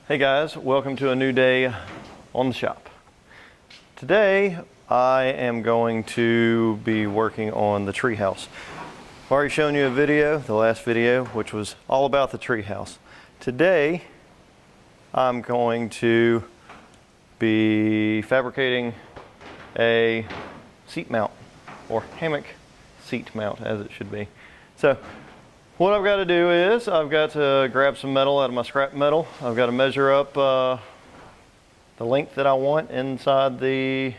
Hey guys, welcome to a new day on the shop. Today I am going to be working on the treehouse. I've already shown you a video, the last video, which was all about the treehouse. Today I'm going to be fabricating a seat mount, or hammock seat mount as it should be. So what I've got to do is I've got to grab some metal out of my scrap metal. I've got to measure up the length that I want inside the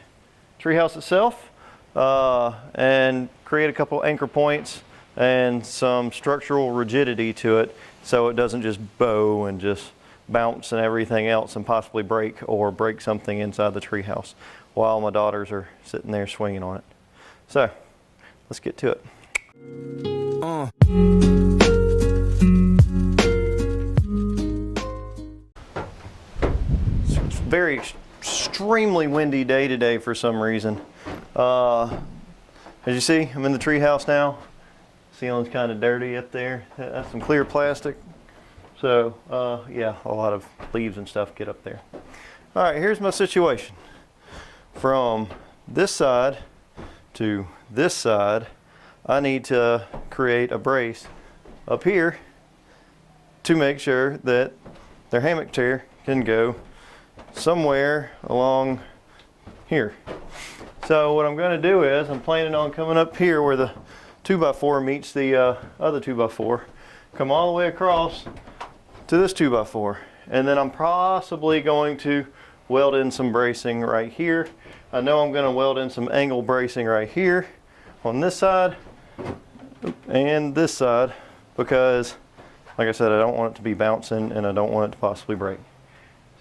treehouse itself and create a couple anchor points and some structural rigidity to it so it doesn't just bow and just bounce and everything else and possibly break or break something inside the treehouse while my daughters are sitting there swinging on it. So let's get to it. Very extremely windy day today for some reason. As you see, I'm in the treehouse now. Ceiling's kind of dirty up there. That's some clear plastic. So yeah, a lot of leaves and stuff get up there. All right, here's my situation. From this side to this side, I need to create a brace up here to make sure that their hammock chair can go somewhere along here. So what I'm going to do is I'm planning on coming up here where the 2x4 meets the other 2x4, come all the way across to this 2x4, and then I'm possibly going to weld in some bracing right here. I know I'm going to weld in some angle bracing right here on this side and this side because, like I said, I don't want it to be bouncing and I don't want it to possibly break.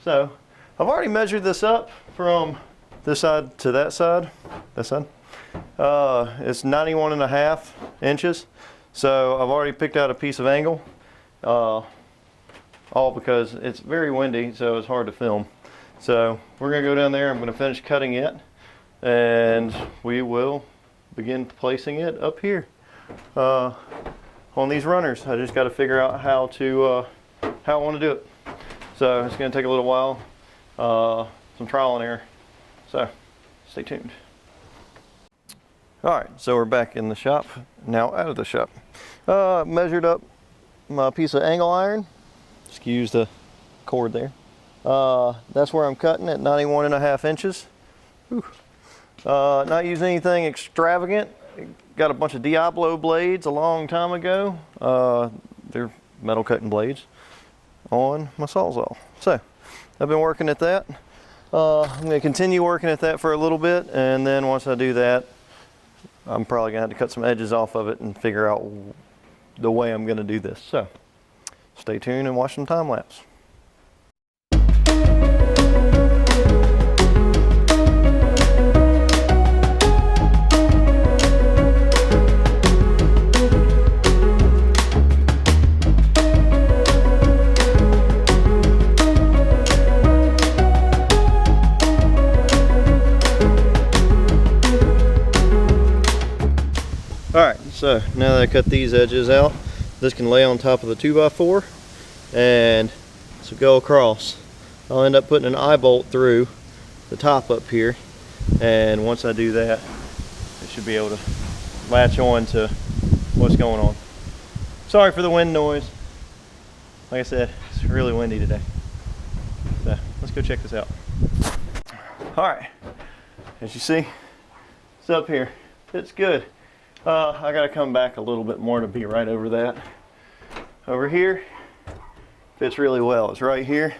So I've already measured this up from this side to that side. It's 91.5 inches. So I've already picked out a piece of angle, all because it's very windy, so it's hard to film. So we're gonna go down there, I'm gonna finish cutting it, and we will begin placing it up here on these runners. I just gotta figure out how I wanna do it. So it's gonna take a little while. Some trial and error, so stay tuned. All right, so we're back in the shop, now out of the shop. Measured up my piece of angle iron, excuse the cord there. That's where I'm cutting at 91.5 inches. Not using anything extravagant. Got a bunch of Diablo blades a long time ago. They're metal cutting blades on my Sawzall. So I've been working at that. I'm going to continue working at that for a little bit, and then once I do that, I'm probably going to have to cut some edges off of it and figure out the way I'm going to do this. So stay tuned and watch some time lapse. Alright, so now that I cut these edges out, this can lay on top of the 2x4 and so go across. I'll end up putting an eye bolt through the top up here, and once I do that, it should be able to latch on to what's going on. Sorry for the wind noise. Like I said, it's really windy today. So let's go check this out. Alright, as you see, it's up here. It's good. I gotta come back a little bit more to be right over that. Over here, fits really well. It's right here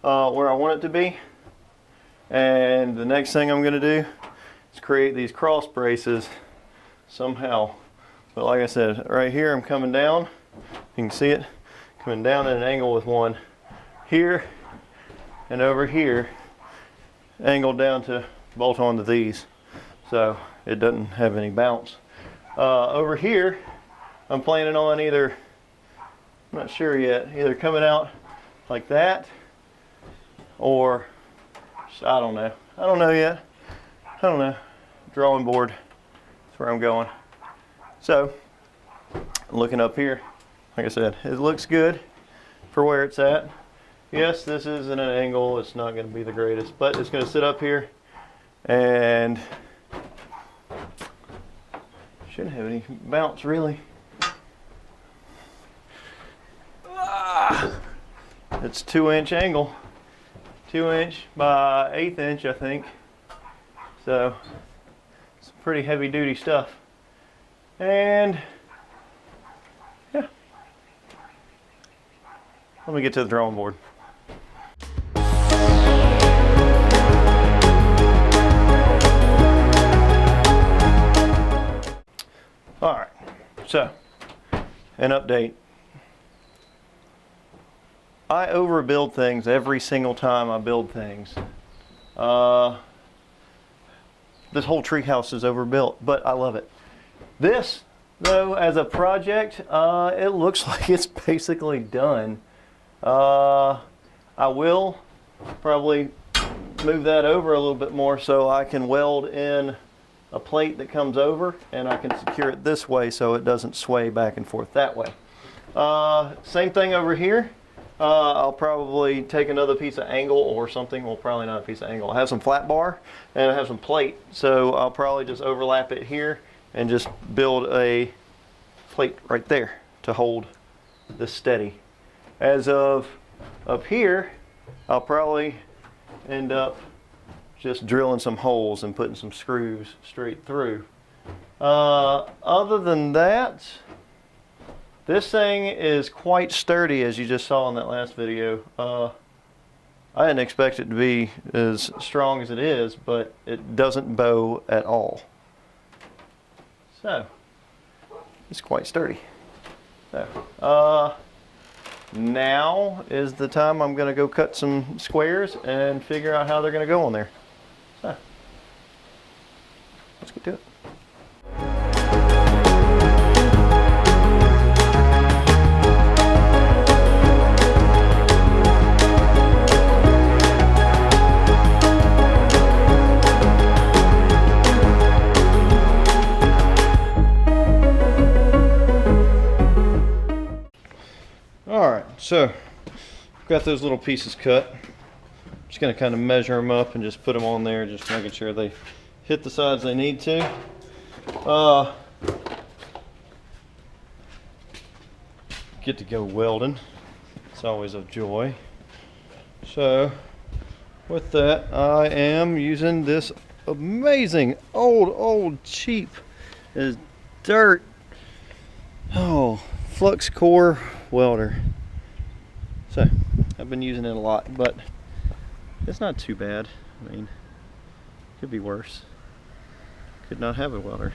where I want it to be. And the next thing I'm gonna do is create these cross braces somehow. But like I said, right here I'm coming down. You can see it coming down at an angle with one here and over here, angled down to bolt onto these so it doesn't have any bounce. Over here, I'm planning on either, I'm not sure yet, either coming out like that or, I don't know. I don't know yet. I don't know. Drawing board, that's where I'm going. So, looking up here, like I said, it looks good for where it's at. yes, this is in an angle. It's not going to be the greatest, but it's going to sit up here and shouldn't have any bounce really. It's 2-inch angle, 2-inch by 1/8 inch, I think. So it's pretty heavy duty stuff. And yeah, let me get to the drawing board. All right, so an update. I overbuild things every single time I build things. This whole treehouse is overbuilt, but I love it. This, though, as a project, it looks like it's basically done. I will probably move that over a little bit more so I can weld in a plate that comes over, and I can secure it this way so it doesn't sway back and forth that way. Same thing over here. I'll probably take another piece of angle or something. Well, probably not a piece of angle. I have some flat bar and I have some plate, so I'll probably just overlap it here and just build a plate right there to hold this steady. As of up here, I'll probably end up just drilling some holes and putting some screws straight through. Other than that, this thing is quite sturdy, as you just saw in that last video. I didn't expect it to be as strong as it is, but it doesn't bow at all. So, it's quite sturdy. So, now is the time I'm going to go cut some squares and figure out how they're going to go on there. So, let's get to it. Alright, so I've got those little pieces cut. I'm just going to kind of measure them up and just put them on there, just making sure they hit the sides they need to. Get to go welding. It's always a joy. So with that, I am using this amazing old cheap as dirt flux core welder. So I've been using it a lot, but it's not too bad. I mean, could be worse. Could not have a welder,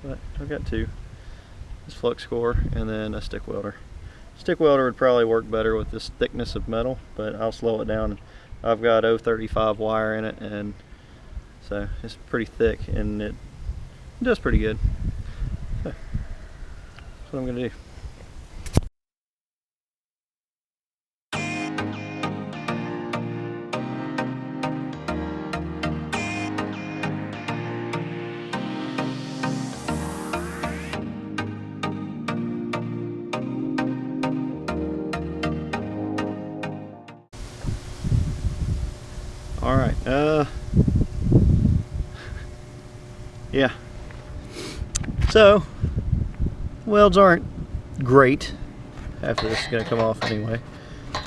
but I've got two. This flux core and then a stick welder. Stick welder would probably work better with this thickness of metal, but I'll slow it down. I've got 035 wire in it, and so it's pretty thick and it does pretty good. So that's what I'm gonna do. All right, yeah. So, welds aren't great. After this is gonna come off anyway.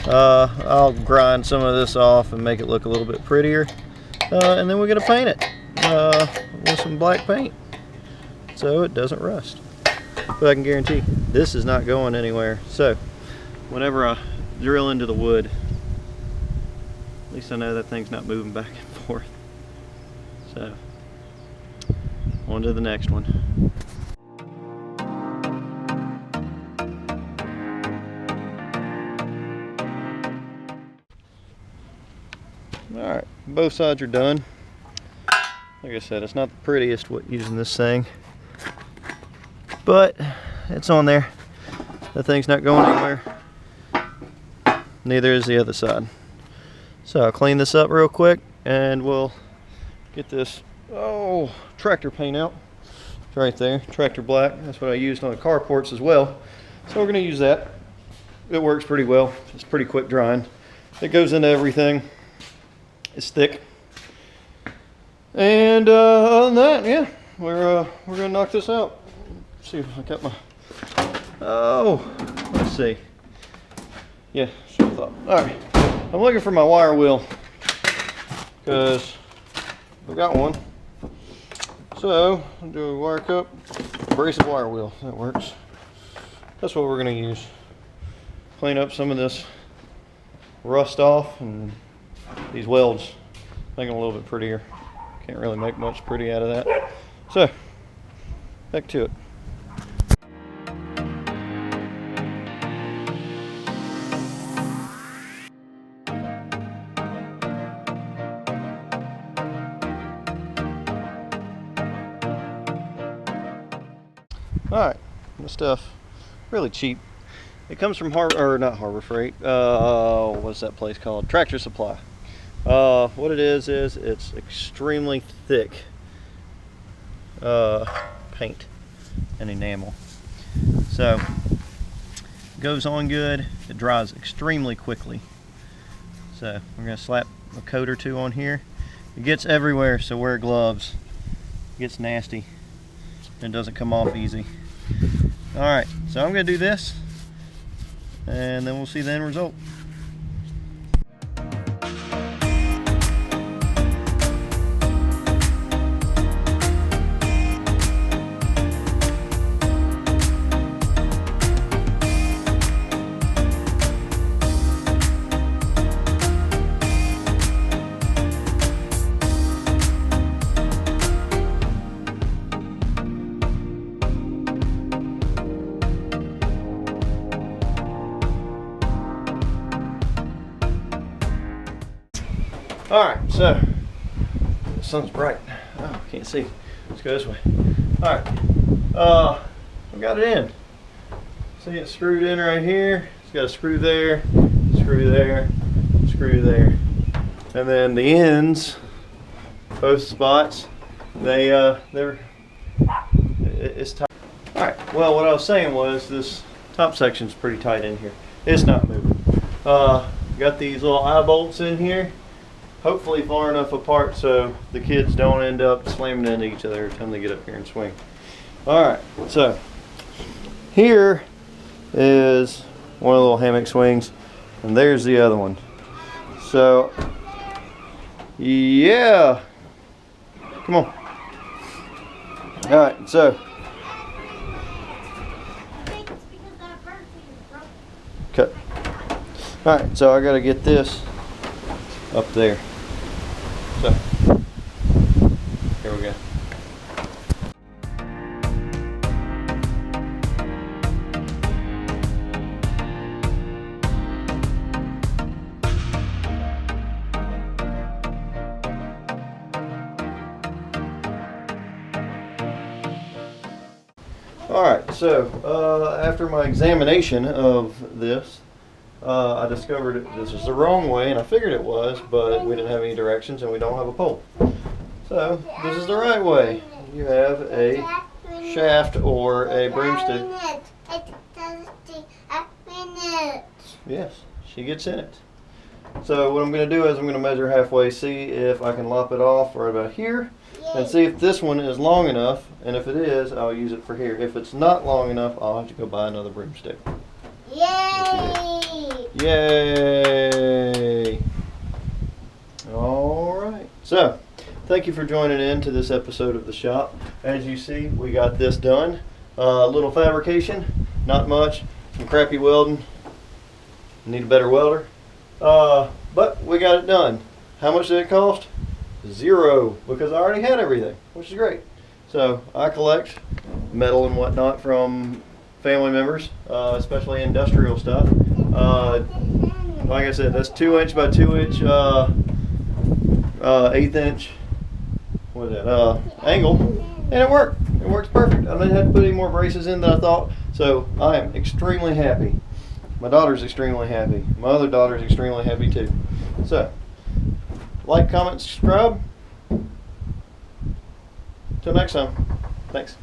I'll grind some of this off and make it look a little bit prettier. And then we're gonna paint it with some black paint so it doesn't rust. But I can guarantee this is not going anywhere. So, whenever I drill into the wood, at least I know that thing's not moving back and forth. So, on to the next one. Alright, both sides are done. Like I said, it's not the prettiest using this thing, but it's on there. That thing's not going anywhere. Neither is the other side. So I'll clean this up real quick and we'll get this tractor paint out. It's right there, tractor black. That's what I used on the carports as well. So we're gonna use that. It works pretty well. It's pretty quick drying. It goes into everything. It's thick. And other than that, yeah, we're gonna knock this out. Let's see if I got my. Oh, let's see. Yeah, that's what I thought. All right, I'm looking for my wire wheel because I've got one. So I'll do a wire cup, abrasive wire wheel. That works. That's what we're gonna use. Clean up some of this rust off and these welds, make them a little bit prettier. Can't really make much pretty out of that. So back to it. Alright, this stuff really cheap. It comes from not Harbor Freight. What's that place called? Tractor Supply. What it is it's extremely thick paint and enamel. So it goes on good. It dries extremely quickly. So we're gonna slap a coat or two on here. It gets everywhere, so wear gloves. It gets nasty. It doesn't come off easy. Alright, so I'm going to do this and then we'll see the end result. Alright, so the sun's bright. Oh, can't see. Let's go this way. Alright, we got it in. See, it's screwed in right here. It's got a screw there, screw there, screw there. And then the ends, both spots, it's tight. Alright, well, what I was saying was this top section's pretty tight in here. It's not moving. Got these little eye bolts in here. Hopefully far enough apart so the kids don't end up slamming into each other every time they get up here and swing. Alright, so here is one of the little hammock swings and there's the other one. So yeah, come on. Alright, so cut. Alright, so I gotta get this up there. So, here we go. Alright, so after my examination of this, I discovered this is the wrong way, and I figured it was, but we didn't have any directions and we don't have a pole. So this is the right way. You have a shaft or a broomstick. Yes, she gets in it. So what I'm going to do is I'm going to measure halfway, see if I can lop it off right about here, and see if this one is long enough, and if it is, I'll use it for here. If it's not long enough, I'll have to go buy another broomstick. Yay! Yay! Alright, so thank you for joining in to this episode of the shop. As you see, we got this done. A little fabrication, not much, some crappy welding, need a better welder, but we got it done. How much did it cost? $0, because I already had everything, which is great. So I collect metal and whatnot from family members, especially industrial stuff. Like I said, that's 2" by 2" 1/8 inch. What is that? Angle, and it worked. It works perfect. I didn't have to put any more braces in than I thought. So I am extremely happy. My daughter's extremely happy. My other daughter's extremely happy too. So, like, comment, subscribe. Till next time. Thanks.